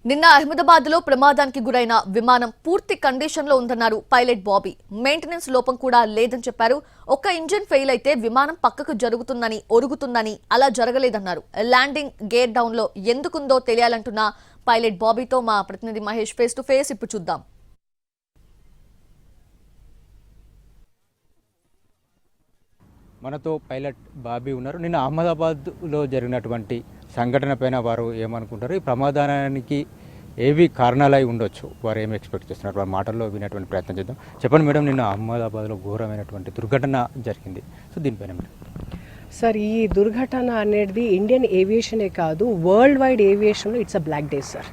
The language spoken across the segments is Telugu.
నిన్న అహ్మదాబాద్ లో ప్రమాదానికి గురైన విమానం పూర్తి కండిషన్ లో ఉందన్నారు పైలట్ బాబీ. మెయింటెనెన్స్ లోపం కూడా లేదని చెప్పారు. ఒక్క ఇంజిన్ ఫెయిల్ అయితే విమానం పక్కకు జరుగుతుందని ఒరుగుతుందని అలా జరగలేదన్నారు. ల్యాండింగ్ గేర్ డౌన్ లో ఎందుకుందో తెలియాలంటున్న పైలట్ బాబీతో మా ప్రతినిధి మహేష్ ఫేస్ టు ఫేస్ ఇప్పుడు చూద్దాం. మనతో పైలట్ బాబీ ఉన్నారు. నిన్న అహ్మదాబాద్లో జరిగినటువంటి సంఘటన పైన వారు ఏమనుకుంటారు, ఈ ప్రమాదానికి ఏవి కారణాలై ఉండొచ్చు, వారు ఏమి ఎక్స్పెక్ట్ చేస్తున్నారు, వారి మాటల్లో వినేటువంటి ప్రయత్నం చేద్దాం. చెప్పండి మేడం, నిన్న అహ్మదాబాద్లో ఘోరమైనటువంటి దుర్ఘటన జరిగింది. సో దీనిపైన మేడం. సార్, ఈ దుర్ఘటన అనేది ఇండియన్ ఏవియేషనే కాదు, వరల్డ్ వైడ్ ఏవియేషన్లో it's a black day sir.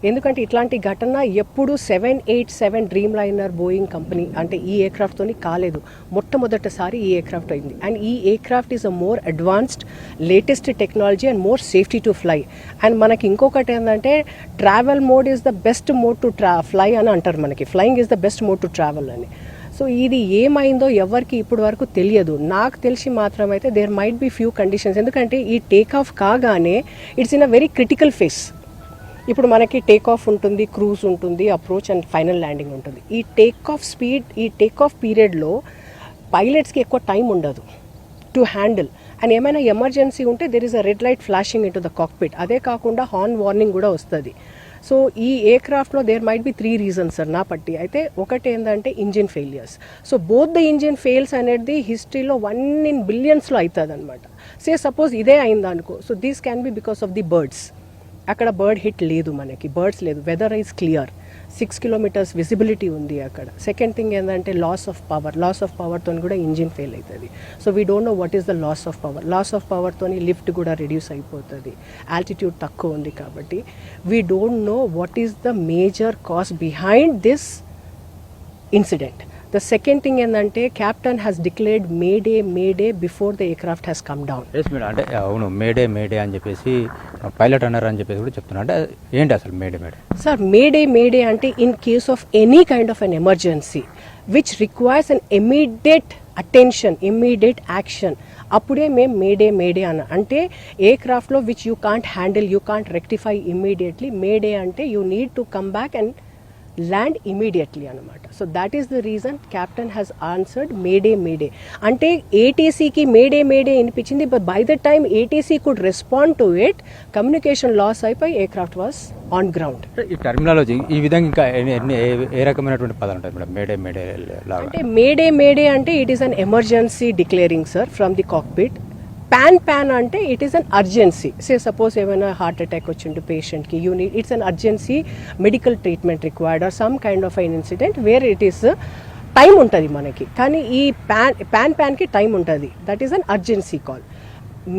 ఎందుకంటే ఇట్లాంటి ఘటన ఎప్పుడు 787 డ్రీమ్ లైనర్ బోయింగ్ కంపెనీ అంటే ఈ ఎయిర్క్రాఫ్ట్తో కాలేదు. మొట్టమొదటిసారి ఈ ఎయిర్క్రాఫ్ట్ అయింది. అండ్ ఈ aircraft is a more advanced latest technology and more safety to fly. And మనకి ఇంకొకటి ఏంటంటే travel mode is the best mode to fly అని అంటారు. మనకి flying is the best mode to travel అని. సో ఇది ఏమైందో ఎవరికి ఇప్పుడు వరకు తెలియదు. నాకు తెలిసి మాత్రమైతే there might be few conditions. ఎందుకంటే ఈ టేక్ ఆఫ్ కాగానే it's in a very critical phase. ఇప్పుడు మనకి టేక్ ఆఫ్ ఉంటుంది, క్రూజ్ ఉంటుంది, అప్రోచ్ అండ్ ఫైనల్ ల్యాండింగ్ ఉంటుంది. ఈ టేక్ ఆఫ్ స్పీడ్, ఈ టేక్ ఆఫ్ పీరియడ్లో పైలట్స్కి ఎక్కువ టైం ఉండదు టు హ్యాండిల్. అండ్ ఏమైనా ఎమర్జెన్సీ ఉంటే there is a red light flashing into the cockpit. అదే కాకుండా హార్న్ వార్నింగ్ కూడా వస్తుంది. సో ఈ ఎయిర్క్రాఫ్ట్లో there might be 3 reasons sir నా పట్టి. అయితే ఒకటి ఏంటంటే engine failures. So both the engine fails అనేది హిస్టరీలో 1 in billionsలో అవుతుంది అనమాట. సపోజ్ ఇదే అయింది అనుకో, so these can be because of the birds. అక్కడ బర్డ్ హిట్ లేదు, మనకి బర్డ్స్ లేదు, weather is clear, 6 kilometers visibility ఉంది అక్కడ. సెకండ్ థింగ్ ఏంటంటే లాస్ ఆఫ్ పవర్తో కూడా ఇంజిన్ ఫెయిల్ అవుతుంది. So we don't know what is the loss of పవర్తో లిఫ్ట్ కూడా రిడ్యూస్ అయిపోతుంది. ఆల్టిట్యూడ్ తక్కువ ఉంది కాబట్టి we don't know what is the major cause behind this incident. The second thing ఏంటంటే captain has declared mayday before the aircraft has come down. Madam, అంటే అవును మేడే అని చెప్పేసి పైలట్ అన్నారు అని చెప్పేసి కూడా చెప్తున్నారు. అంటే ఏంటి అసలు మేడే? సార్, మేడే అంటే in case of any kind of an emergency which requires an immediate attention, immediate action, అప్పుడే మేము మేడే అన్న. అంటే ఎయిర్క్రాఫ్ట్లో which you can't handle, you can't rectify immediately. Mayday అంటే you need to come back and land immediately అనమాట. So that is the reason captain has answered mayday. అంటే ఏటీసీకి మేడే అనిపించింది, but by the time ATC could respond to it, communication loss అయిపోయి ఎయిర్క్రాఫ్ట్ వాస్ ఆన్ గ్రౌండ్. ఈ టర్మినాలజీ ఈ విధంగా ఇంకా ఏ రకమైనటువంటి పదాలు ఉంటాయి మేడం? మేడే అంటే మేడే అంటే it is an emergency declaring sir from the cockpit. Pan అంటే it is an urgency. Suppose ఏమైనా హార్ట్ అటాక్ వచ్చిండు పేషెంట్కి, it's an urgency medical treatment required or some kind of an incident where it is time ఉంటుంది మనకి. కానీ ఈ ప్యాన్కి టైం ఉంటుంది. That is an urgency call.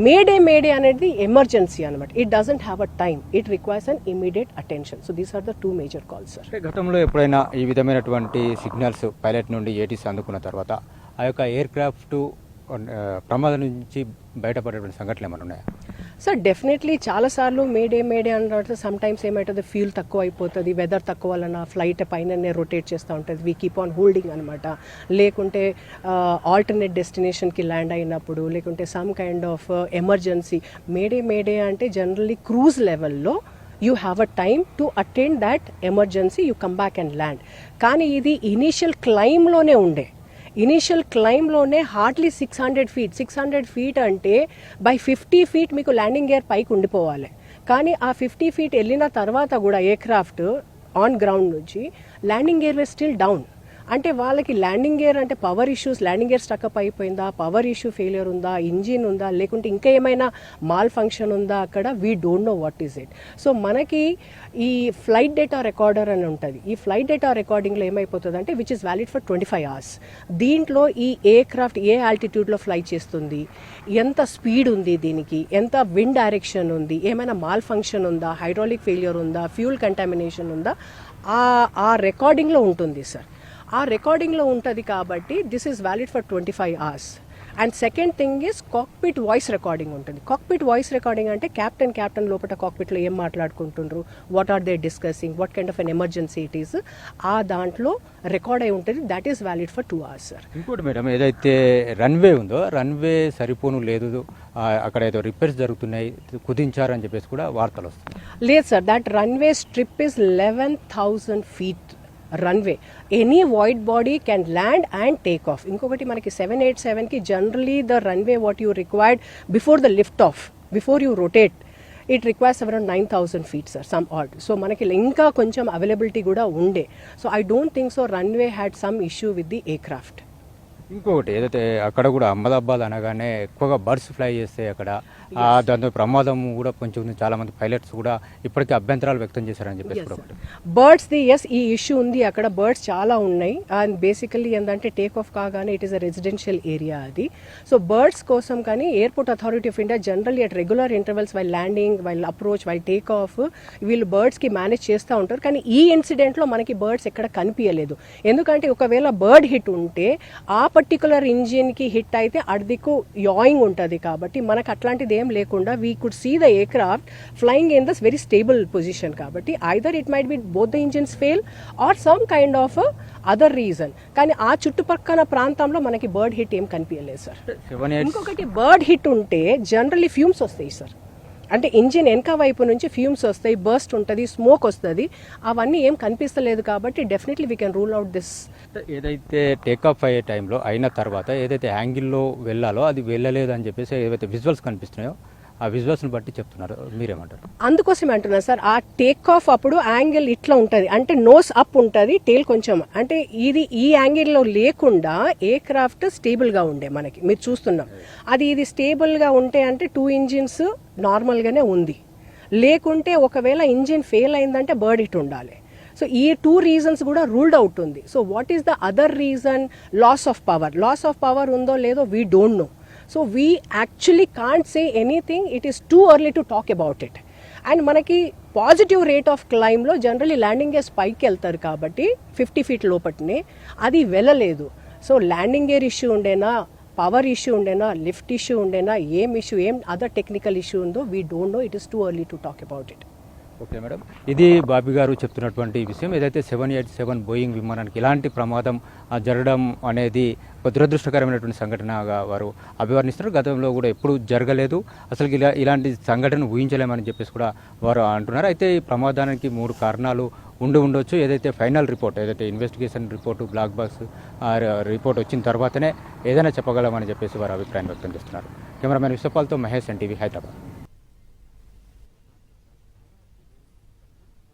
May Day అనేది ఎమర్జెన్సీ అనమాట. It doesn't have a time, it requires an immediate attention. So these are the 2 major calls sir. గతంలో ఎప్పుడైనా ఈ విధమైనటువంటి సిగ్నల్స్ పైలట్ నుండి ఏటీసీ అందుకున్న తర్వాత ఆ యొక్క ఎయిర్క్రాఫ్ట్ ప్రమాదం నుంచి బయటపడేటువంటి సంఘటనలు ఏమైనా ఉన్నాయా? సార్, డెఫినెట్లీ చాలాసార్లు మేడే అన్నట్టు సమ్ టైమ్స్ ఏమవుతుంది, ఫ్యూల్ తక్కువ అయిపోతుంది, వెదర్ తక్కువ వలన ఫ్లైట్ పైననే రొటేట్ చేస్తూ ఉంటుంది, వీ కీప్ ఆన్ హోల్డింగ్ అనమాట. లేకుంటే ఆల్టర్నేట్ డెస్టినేషన్కి ల్యాండ్ అయినప్పుడు, లేకుంటే some kind of emergency. Mayday అంటే జనరల్లీ క్రూజ్ లెవెల్లో you have a time to attend that emergency, you come back and land. కానీ ఇది ఇనీషియల్ క్లైమ్లోనే ఉండే. ఇనీషియల్ క్లైమ్లోనే హార్డ్లీ 600 feet అంటే బై 50 feet మీకు ల్యాండింగ్ గేర్ పైకి ఉండిపోవాలి. కానీ ఆ 50 feet వెళ్ళిన తర్వాత కూడా ఎయిర్క్రాఫ్ట్ ఆన్ గ్రౌండ్ నుంచి ల్యాండింగ్ గేర్ వే స్టిల్ డౌన్. అంటే వాళ్ళకి ల్యాండింగ్ గేర్ అంటే power issues, landing gear stuck up అయిపోయిందా, పవర్ ఇష్యూ ఫెయిలియర్ ఉందా, ఇంజిన్ ఉందా, లేకుంటే ఇంకా ఏమైనా మాల్ ఫంక్షన్ ఉందా అక్కడ, we don't know what is it. So మనకి ఈ ఫ్లైట్ డేటా రికార్డర్ అని ఉంటుంది. ఈ ఫ్లైట్ డేటా రికార్డింగ్లో ఏమైపోతుంది అంటే which is valid for 25 hours. దీంట్లో ఈ ఎయిర్క్రాఫ్ట్ ఏ ఆల్టిట్యూడ్లో ఫ్లై చేస్తుంది, ఎంత స్పీడ్ ఉంది, దీనికి ఎంత విండ్ డైరెక్షన్ ఉంది, ఏమైనా మాల్ ఫంక్షన్ ఉందా, హైడ్రాలిక్ ఫెయిలియర్ ఉందా, ఫ్యూల్ కంటామినేషన్ ఉందా, ఆ రికార్డింగ్లో ఉంటుంది సార్. ఆ రికార్డింగ్లో ఉంటుంది కాబట్టి this is valid for 25 hours. And second thing is cockpit voice recording ఉంటుంది. కాక్పిట్ వాయిస్ రికార్డింగ్ అంటే క్యాప్టెన్ లోపల కాక్పిట్లో ఏం మాట్లాడుకుంటుండ్రు, what are they discussing, what kind of an emergency it is, ఆ దాంట్లో రికార్డ్ అయి ఉంటుంది. That is valid for 2 hours sir. ఇంకోటి మేడం, ఏదైతే రన్వే ఉందో రన్వే సరిపోను లేదు, అక్కడ ఏదో రిపేర్స్ జరుగుతున్నాయి, కుదించారని చెప్పేసి కూడా వార్తలు వస్తున్నాయి. లేదు sir, that runway strip is 11,000 feet రన్వే. Any wide body can land and take off. ఇంకొకటి మనకి 787కి generally the runway what you required before the lift off, before you rotate, it requires around 9,000 feet sir, some odd. So మనకి ఇంకా కొంచెం అవైలబిలిటీ కూడా ఉండే. So I don't think so runway had some issue with the aircraft. ఇంకొకటి ఏదైతే అక్కడ కూడా అహ్మదాబాద్ అనగానే ఎక్కువగా బర్డ్స్ ఫ్లై చేస్తే అక్కడ దాంతో ప్రమాదం కూడా కొంచెం ఉంది. చాలా మంది పైలట్స్ కూడా ఇప్పటికీ అభ్యంతరాలు వ్యక్తం చేశారని చెప్పేసి కూడా ఒకటి. బర్డ్స్ ది ఎస్, ఈ ఇష్యూ ఉంది, అక్కడ బర్డ్స్ చాలా ఉన్నాయి. అండ్ బేసికల్లీ ఏంటంటే టేక్ ఆఫ్ కాగానే it is a residential area అది. సో బర్డ్స్ కోసం కానీ airport authority of India generally at regular intervals while landing, while approach, while take off వీళ్ళు బర్డ్స్కి మేనేజ్ చేస్తూ ఉంటారు. కానీ ఈ ఇన్సిడెంట్లో మనకి బర్డ్స్ ఎక్కడ కనిపించలేదు. ఎందుకంటే ఒకవేళ బర్డ్ హిట్ ఉంటే ఆ పర్టికులర్ ఇంజిన్కి హిట్ అయితే అడిదికు యాయింగ్ ఉంటుంది. కాబట్టి మనకు అట్లాంటిది ఏం లేకుండా we could see the aircraft flying in this very stable position. కాబట్టి either it might be both the engines fail or some kind of other reason. కానీ ఆ చుట్టుపక్కల ప్రాంతంలో మనకి బర్డ్ హిట్ ఏం కనిపించలేదు సార్. ఇంకొకటి బర్డ్ హిట్ ఉంటే జనరల్లీ ఫ్యూమ్స్ వస్తాయి సార్. అంటే ఇంజిన్ వెనక వైపు నుంచి ఫ్యూమ్స్ వస్తాయి, బర్స్ట్ ఉంటుంది, స్మోక్ వస్తుంది. అవన్నీ ఏం కనిపిస్తలేదు. కాబట్టి definitely we can rule out this. ఏదైతే టేకాఫ్ అయ్యే టైంలో అయిన తర్వాత ఏదైతే యాంగిల్లో వెళ్ళాలో అది వెళ్ళలేదు అని చెప్పేసి ఏవైతే విజువల్స్ కనిపిస్తున్నాయో ఆ విజువల్స్ని బట్టి చెప్తున్నారు, మీరేమంటారు? అందుకోసం అంటున్నాను సార్, ఆ టేక్ ఆఫ్ అప్పుడు యాంగిల్ ఇట్లా ఉంటుంది, అంటే నోస్ అప్ ఉంటుంది, టేల్ కొంచెం, అంటే ఇది ఈ యాంగిల్లో లేకుండా ఎయిర్ క్రాఫ్ట్ స్టేబుల్గా ఉండే మనకి మీరు చూస్తున్నాం. ఇది స్టేబుల్గా ఉంటే అంటే 2 ఇంజిన్స్ నార్మల్గానే ఉంది. లేకుంటే ఒకవేళ ఇంజిన్ ఫెయిల్ అయిందంటే బర్డ్ హిట్ ఉండాలి. సో ఈ 2 రీజన్స్ కూడా రూల్డ్ అవుట్ ఉంది. So what is the other reason? Loss of power ఉందో లేదో we don't know. So we actually can't say anything. It is too early to talk about it. And మనకి పాజిటివ్ రేట్ ఆఫ్ క్లైమ్లో జనరలీ ల్యాండింగ్ గేర్ పైకి వెళ్తారు కాబట్టి 50 feet లోపట్నే అది వెళ్ళలేదు. సో ల్యాండింగ్ గేర్ ఇష్యూ ఉండేనా, పవర్ ఇష్యూ ఉండేనా, లిఫ్ట్ ఇష్యూ ఉండేనా, ఏం అదర్ టెక్నికల్ ఇష్యూ ఉందో we don't know. It is too early to talk about it. Okay madam, ఇది బాబీ గారు చెప్తున్నటువంటి విషయం. ఏదైతే 787 బోయింగ్ విమానానికి ఇలాంటి ప్రమాదం జరగడం అనేది ఒక దురదృష్టకరమైనటువంటి సంఘటనగా వారు అభివర్ణిస్తున్నారు. గతంలో కూడా ఎప్పుడూ జరగలేదు, అసలు ఇలాంటి సంఘటన ఊహించలేమని చెప్పేసి కూడా వారు అంటున్నారు. అయితే ఈ ప్రమాదానికి 3 కారణాలు ఉండొచ్చు. ఏదైతే ఫైనల్ రిపోర్ట్, ఏదైతే investigation report, black box report వచ్చిన తర్వాతనే ఏదైనా చెప్పగలమని చెప్పేసి వారు అభిప్రాయం వ్యక్తం చేస్తున్నారు. కెమెరామెన్ విశ్వపాల్తో మహేష్, ఎన్టీవీ, హైదరాబాద్.